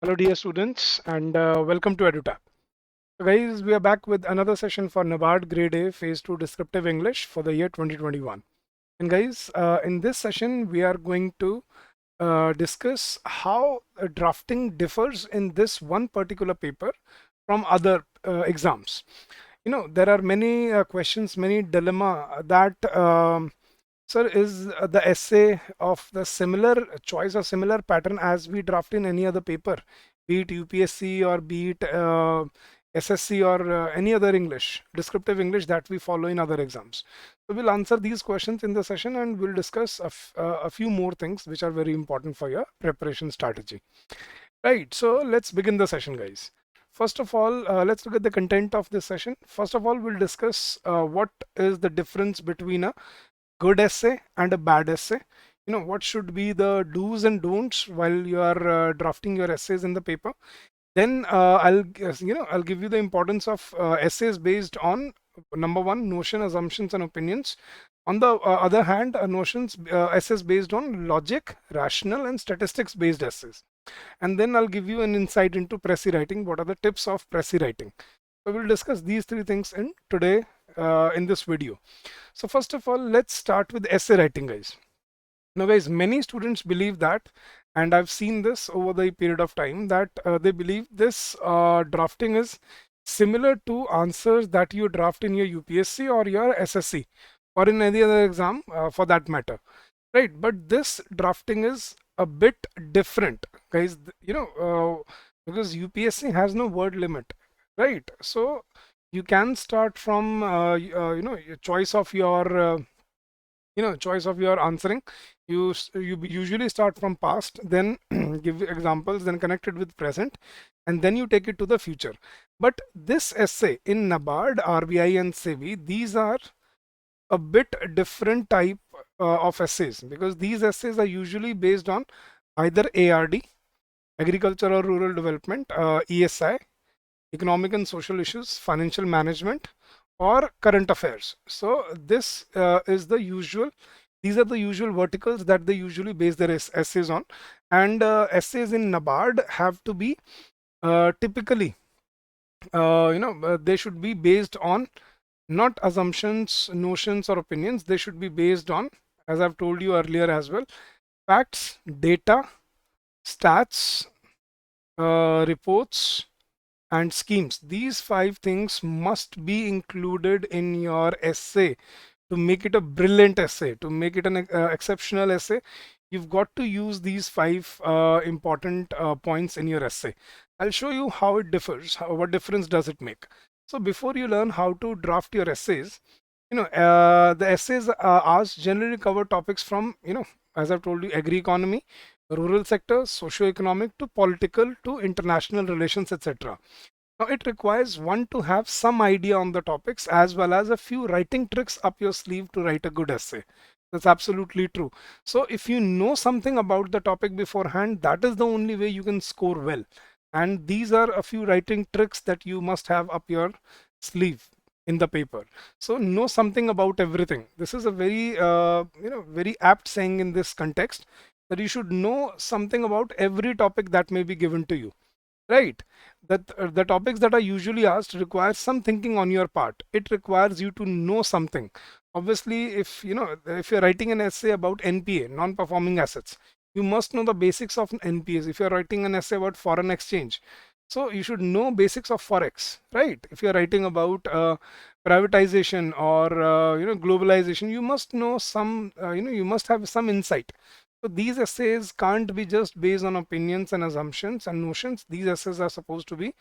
Hello, dear students, and welcome to EduTap. So, guys, we are back with another session for NABARD Grade A Phase 2 Descriptive English for the year 2021. And, guys, in this session, we are going to discuss how drafting differs in this one particular paper from other exams. There are many questions, many dilemma that sir, is the essay of the similar choice or similar pattern as we draft in any other paper, be it UPSC or be it SSC or any other English, descriptive English that we follow in other exams? So we'll answer these questions in the session and we'll discuss a few more things which are very important for your preparation strategy. Right, so let's begin the session, guys. First of all, let's look at the content of this session. First of all, we'll discuss what is the difference between a good essay and a bad essay. What should be the do's and don'ts while you are drafting your essays in the paper. Then I'll give you the importance of essays based on number one, notion, assumptions, and opinions. On the other hand, essays based on logic, rational, and statistics based essays. And then I'll give you an insight into Pressy writing. What are the tips of Pressy writing? So we'll discuss these three things in today in this video. So first of all, let's start with essay writing, guys. Now, guys, many students believe that, and I've seen this over the period of time, that they believe this drafting is similar to answers that you draft in your UPSC or your SSC or in any other exam for that matter, right? But this drafting is a bit different, guys, because UPSC has no word limit, right? So you can start from your choice of your choice of your answering. You usually start from past, then give examples, then connect it with present, and then you take it to the future. But this essay in NABARD, RBI, and SEBI, these are a bit different type of essays, because these essays are usually based on either ARD, agriculture or rural development, ESI, economic and social issues, financial management, or current affairs. So this is the usual. These are the usual verticals that they usually base their essays on, and essays in NABARD have to be typically, they should be based on not assumptions, notions, or opinions. They should be based on, as I've told you earlier as well, facts, data, stats, reports, and schemes. These five things must be included in your essay to make it a brilliant essay, to make it an exceptional essay. You've got to use these five important points in your essay. I'll show you how it differs, what difference does it make. So before you learn how to draft your essays, the essays asked generally cover topics from, as I've told you, agri economy, rural sector, socio-economic, to political, to international relations, etc. Now, it requires one to have some idea on the topics as well as a few writing tricks up your sleeve to write a good essay. That's absolutely true. So, if you know something about the topic beforehand, that is the only way you can score well. And these are a few writing tricks that you must have up your sleeve in the paper. So, know something about everything. This is a very, very apt saying in this context, that you should know something about every topic that may be given to you, right? That the topics that are usually asked require some thinking on your part. It requires you to know something. Obviously, if you're writing an essay about NPA, non-performing assets, you must know the basics of NPAs. If you're writing an essay about foreign exchange, so you should know basics of forex, right? If you're writing about privatization or globalization, you must know some, you must have some insight. So these essays can't be just based on opinions and assumptions and notions. These essays are supposed to be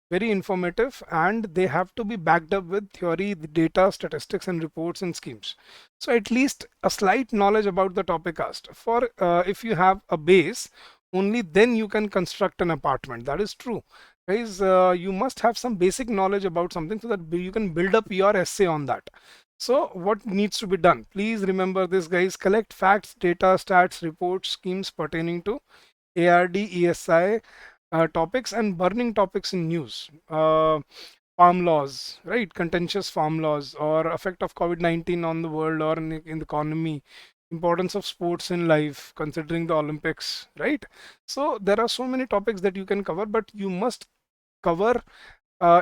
very informative, and they have to be backed up with theory, data, statistics, and reports and schemes. So at least a slight knowledge about the topic asked. For if you have a base, only then you can construct an apartment. That is true. Guys, you must have some basic knowledge about something so that you can build up your essay on that. So what needs to be done? Please remember this, guys. Collect facts, data, stats, reports, schemes pertaining to ARD, ESI topics and burning topics in news. Farm laws, right? Contentious farm laws, or effect of COVID-19 on the world or in the economy. importance of sports in life, considering the Olympics, right? So there are so many topics that you can cover, but you must cover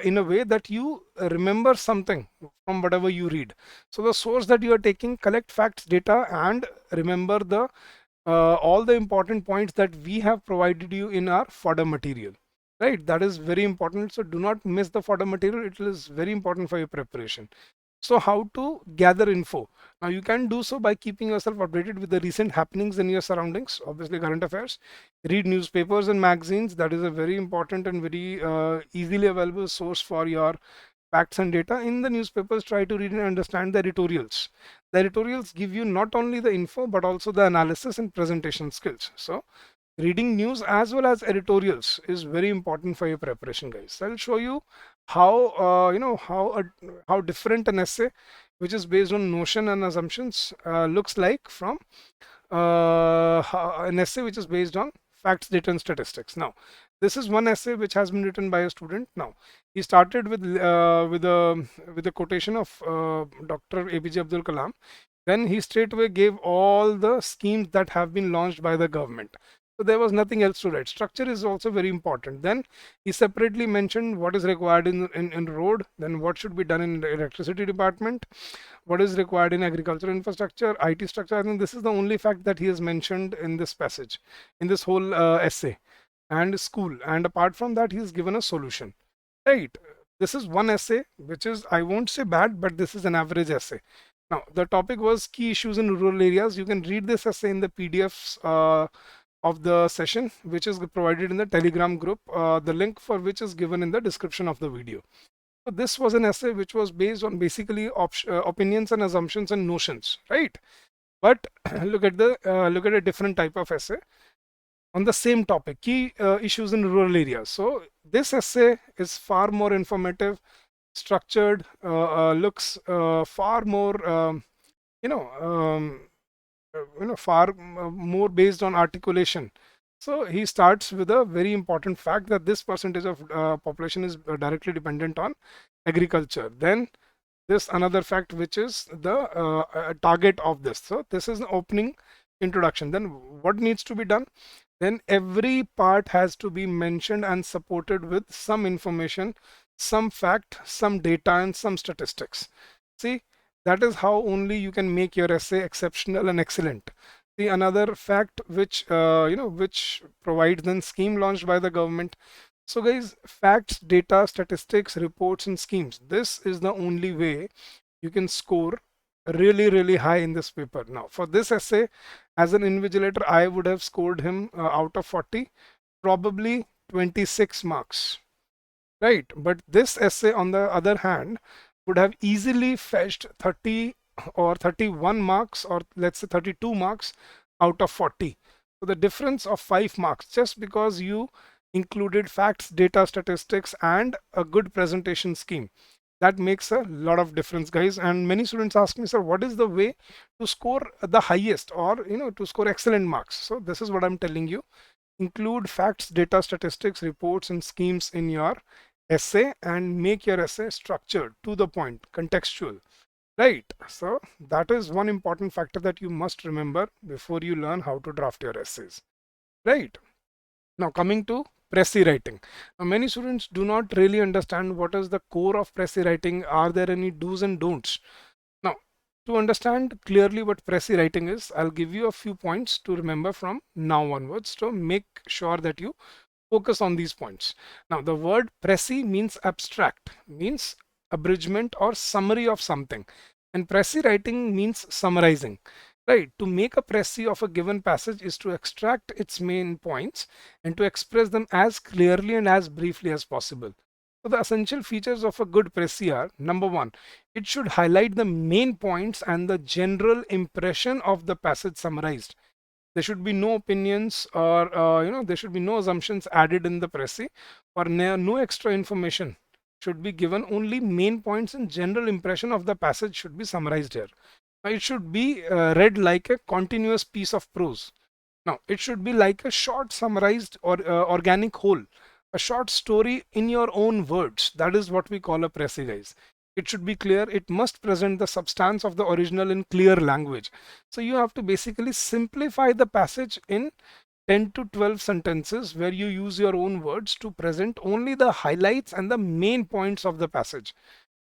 in a way that you remember something from whatever you read. So the source that you are taking, collect facts, data, and remember the all the important points that we have provided you in our fodder material, right? That is very important. So do not miss the fodder material. It is very important for your preparation. So how to gather info? Now you can do so by keeping yourself updated with the recent happenings in your surroundings, obviously current affairs. Read newspapers and magazines. That is a very important and very easily available source for your facts and data. In the newspapers, try to read and understand the editorials. The editorials give you not only the info but also the analysis and presentation skills. So reading news as well as editorials is very important for your preparation, guys. I'll show you how how different an essay which is based on notion and assumptions looks like from an essay which is based on facts, data, and statistics. Now, this is one essay which has been written by a student. Now, he started with a quotation of Dr. APJ Abdul Kalam. Then he straightway gave all the schemes that have been launched by the government. So there was nothing else to write. Structure is also very important. Then he separately mentioned what is required in road, then what should be done in the electricity department, what is required in agricultural infrastructure, IT structure. I think this is the only fact that he has mentioned in this passage, in this whole essay, and school. And apart from that, he's given a solution. Right. This is one essay, which is, I won't say bad, but this is an average essay. Now, the topic was key issues in rural areas. You can read this essay in the PDFs of the session, which is provided in the Telegram group, the link for which is given in the description of the video. So this was an essay which was based on basically opinions and assumptions and notions, right? But look at a different type of essay on the same topic, key issues in rural areas. So this essay is far more informative, structured, looks far more, far more based on articulation. So he starts with a very important fact that this percentage of population is directly dependent on agriculture. Then this another fact which is the target of this. So this is the opening introduction. Then what needs to be done? Then every part has to be mentioned and supported with some information, some fact, some data, and some statistics. See, that is how only you can make your essay exceptional and excellent. See, another fact which which provides then scheme launched by the government. So guys, facts, data, statistics, reports, and schemes. This is the only way you can score really high in this paper. Now, for this essay, as an invigilator, I would have scored him out of 40, probably 26 marks, right? But this essay, on the other hand, would have easily fetched 30 or 31 marks, or let's say 32 marks out of 40. So the difference of 5 marks, just because you included facts, data, statistics, and a good presentation scheme. That makes a lot of difference, guys. And many students ask me, sir, what is the way to score the highest, or to score excellent marks? So this is what I'm telling you. Include facts, data, statistics, reports, and schemes in your essay, and make your essay structured, to the point, contextual, right? So that is one important factor that you must remember before you learn how to draft your essays, right? Now coming to Pressy writing. Now many students do not really understand what is the core of Pressy writing. Are there any do's and don'ts? Now, to understand clearly what Pressy writing is, I'll give you a few points to remember from now onwards to make sure that you focus on these points. Now the word Pressy means abstract, means abridgment or summary of something, and Pressy writing means summarizing. Right, to make a Pressy of a given passage is to extract its main points and to express them as clearly and as briefly as possible. So the essential features of a good Pressy are: number one, it should highlight the main points and the general impression of the passage summarized. There should be no opinions, or there should be no assumptions added in the Pressy, or no extra information should be given. Only main points and general impression of the passage should be summarized here. It should be read like a continuous piece of prose. Now, it should be like a short summarized or organic whole, a short story in your own words. That is what we call a Pressy, guys. It should be clear. It must present the substance of the original in clear language. So you have to basically simplify the passage in 10 to 12 sentences where you use your own words to present only the highlights and the main points of the passage.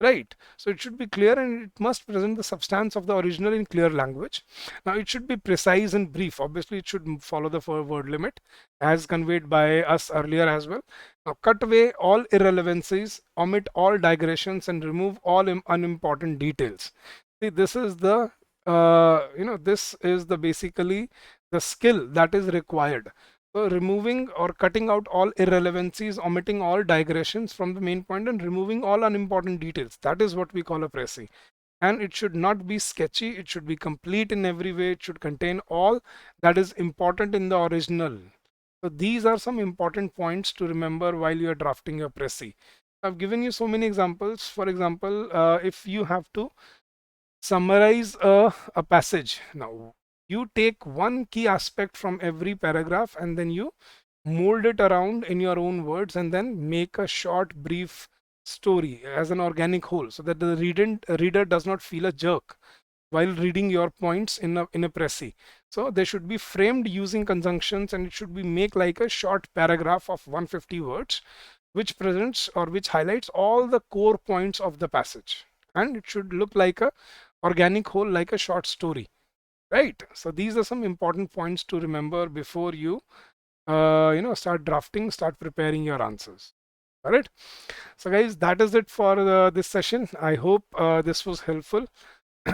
Right. So it should be clear and it must present the substance of the original in clear language. Now it should be precise and brief. Obviously, it should follow the word limit as conveyed by us earlier as well. Now cut away all irrelevancies, omit all digressions, and remove all unimportant details. See, this is the this is the basically the skill that is required. So removing or cutting out all irrelevancies, omitting all digressions from the main point, and removing all unimportant details. That is what we call a Pressy. And it should not be sketchy. It should be complete in every way. It should contain all that is important in the original. So these are some important points to remember while you are drafting your Pressy. I've given you so many examples. For example, if you have to summarize a passage. Now, you take one key aspect from every paragraph and then you mold it around in your own words and then make a short, brief story as an organic whole so that the reader does not feel a jerk while reading your points in a Pressy. So they should be framed using conjunctions and it should be make like a short paragraph of 150 words which presents or which highlights all the core points of the passage, and it should look like a organic whole, like a short story, right? So these are some important points to remember before you start drafting, start preparing your answers. All right, so guys, that is it for this session. I hope this was helpful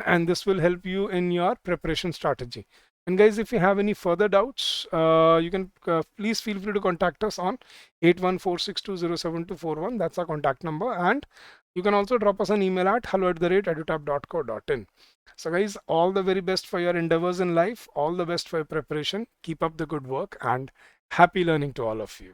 and this will help you in your preparation strategy. And guys, if you have any further doubts, you can please feel free to contact us on 8146207241. That's our contact number. And you can also drop us an email at hello@edutap.co.in. So guys, all the very best for your endeavors in life. All the best for your preparation. Keep up the good work and happy learning to all of you.